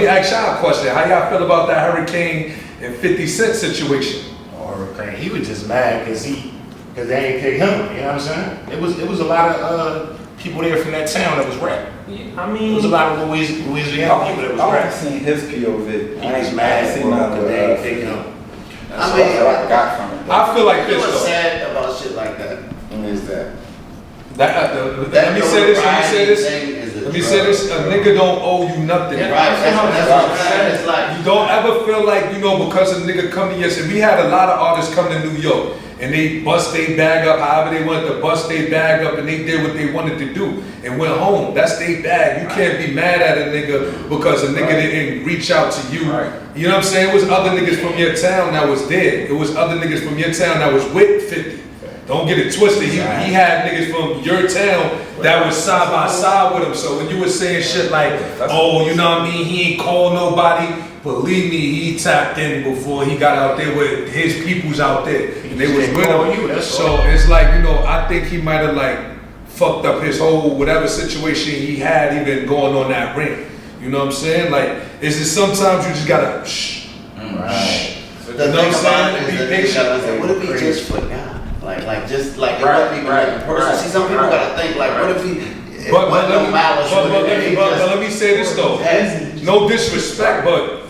Let me ask y'all a question. How y'all feel about that Hurricane and 50 Cent situation? Hurricane, he was just mad because they ain't pick him. You know what I'm saying? It was a lot of people there from that town that was rap. Yeah, I mean, It was a lot of Louisiana people that was I rap. seen his POV. He was mad because they ain't pick him. That's what I got from it. I feel like You this know what's though. sad about shit like that? What is that? Let me say this. Let me say this. A nigga don't owe you nothing. Right, that's what I'm saying. It's like, You don't ever feel like, because a nigga come to you. And we had a lot of artists come to New York and they bust their bag up however they wanted to bust their bag up and they did what they wanted to do and went home. That's their bag. You can't be mad at a nigga because a nigga didn't reach out to you. You know what I'm saying? It was other niggas from your town that was dead. It was other niggas from your town that was with 50. Don't get it twisted. He had niggas from your town that was side by side with him. So when you were saying shit like, oh, you know what I mean? He ain't called nobody. Believe me, he tapped in before he got out there with his peoples out there. And they was with him. So it's like, I think he might have like fucked up his whole whatever situation he had even going on that ring. You know what I'm saying? Like, is it sometimes you just gotta shh. right. You know what I'm saying? Be patient. What if he just forgot? Like just like it wasn't even like a person. See, some people gotta think like, what if he? But let me say this though. No disrespect, but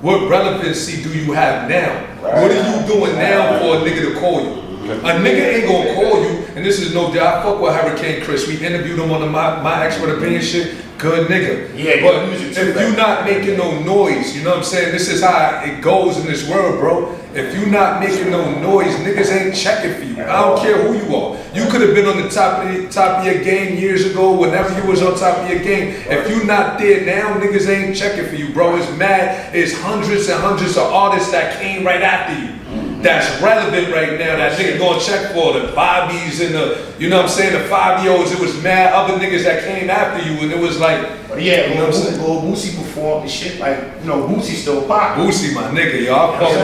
what relevancy do you have now? What are you doing now for a nigga to call you? A nigga ain't gonna call you, and this is no doubt. I fuck with Hurricane Chris. We interviewed him on my expert opinion shit. Good nigga. Yeah, but if you not making no noise, you know what I'm saying? This is how it goes in this world, bro. If you not making no noise, niggas ain't checking for you. I don't care who you are. You could have been on the top of your game years ago, whenever you was on top of your game. If you not there now, niggas ain't checking for you, bro. It's mad. It's hundreds and hundreds of artists that came right after you. That's relevant right now. That nigga gonna check for the Bobbies and the, you know what I'm saying, the 5-year-olds. It was mad other niggas that came after you, and it was like, yeah, you know what I'm saying? Boosie performed and shit like, Boosie still pop. Boosie, my nigga, y'all. Fuck with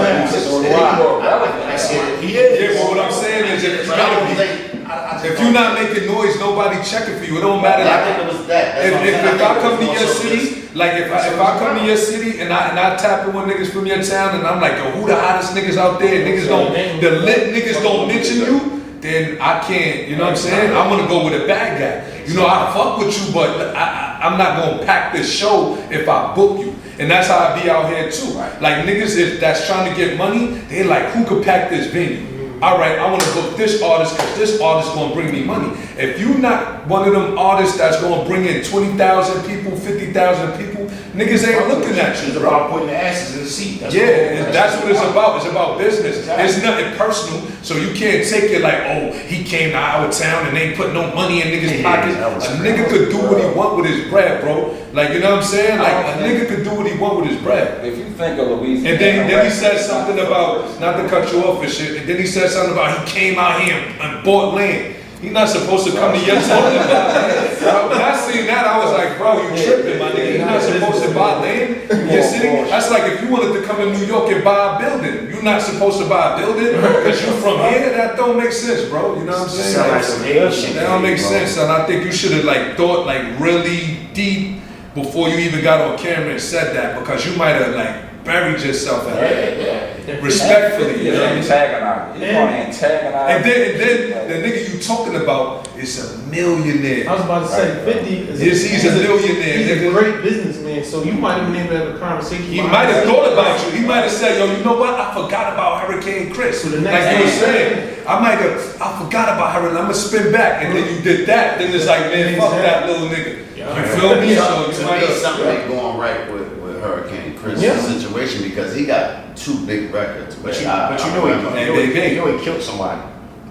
Boosie. He is. Yeah, but what I'm saying is, if you're not making noise, nobody checking for you. It don't matter. I think it was that. If I come to your city. Like if I come to your city and I tap in with niggas from your town and I'm like, yo, who the hottest niggas out there? The lit niggas don't mention you, then I can't, you know what I'm saying? I'm gonna go with a bad guy. I fuck with you, but I'm not gonna pack this show if I book you. And that's how I be out here too. Like niggas that's trying to get money, they like, who could pack this venue? All right, I want to book this artist because this artist going to bring me money. If you not one of them artists that's going to bring in 20,000 people, 50,000 people, niggas ain't looking at you. It's about putting the asses in the seat. That's what it's about. It's about business. It's nothing personal, so you can't take it like, oh, he came to our town and they put no money in niggas' pockets. A nigga could do what he want with his bread, bro. Like, you know what I'm saying? Like, a nigga could do what he want with his bread. If you think of Louisiana, and then he said something about, not to cut you off and shit, and then he said something about he came out here and bought land. He's not supposed to come to your town and buy land. When I seen that, I was like, bro, you tripping, my nigga. You're not supposed to buy land in your city. That's like if you wanted to come to New York and buy a building. You're not supposed to buy a building because you're from here. That don't make sense, bro. You know what I'm saying? That don't make sense. And I think you should have like thought like really deep before you even got on camera and said that, because you might have like buried yourself at that. Respectfully, you know what I mean? And then the nigga you talking about is a millionaire. I was about to say 50. He's a millionaire. He's a great businessman, so you might have been able to have a conversation. He might have thought about you. He might have said, yo, you know what? I forgot about Hurricane Chris. Like you were saying, I forgot about Hurricane. I'm gonna spin back, and then you did that. Then it's like, man, fuck that little nigga. You feel me? So you might have something going right with Hurricane Chris' situation, because he got 2 big records. But you know he killed somebody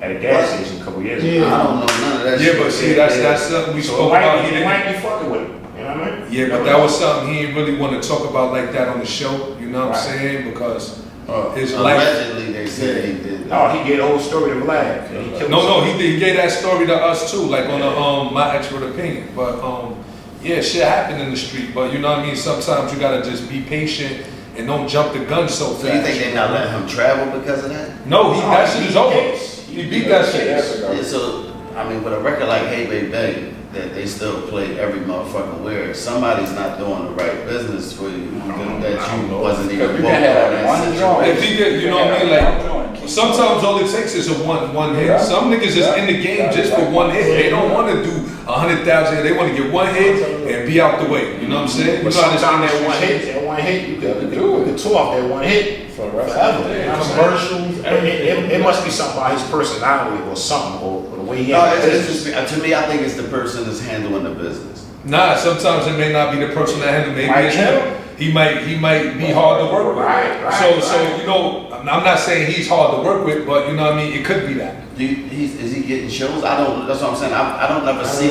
at a gas station a couple years ago. I don't know none of that shit. Yeah, but see, that's something we spoke about. He might be fucking with him. You know what I mean? Yeah, but that was something he didn't really want to talk about like that on the show. You know what I'm saying? Because his life. Allegedly, they said he did. No, he gave the whole story to Vlad. No, he gave that story to us too, like on my expert opinion. But yeah, shit happened in the street. But you know what I mean? Sometimes you gotta just be patient and don't jump the gun so fast. So you think they not letting him travel because of that? No, that shit is over. He beat that shit. Yeah, so I mean, with a record like Hey Baby Baby, that they still play every motherfucking where. Somebody's not doing the right business for you, that you wasn't even You woke can have on one that joint. If situation. he get, you know what I mean, like, sometimes all it takes is a one hit. Yeah. Some niggas is in the game just for one hit. They don't want to do 100,000. They want to get one hit and be out the way. You know what I'm saying? But You know how this sometimes industry that one hit, you could do it. tour off that one hit For the rest forever. of the day. You know what I'm saying? Commercials, everything. It must be something about his personality or something, or the way he No, handles it's business. just, to me, I think it's the person that's handling the business. Nah, sometimes it may not be the person that handle. Maybe Might it's him. him. He might be hard to work with. So you know, I'm not saying he's hard to work with, but you know what I mean. It could be that. Is he getting shows? I don't. That's what I'm saying. I don't ever see.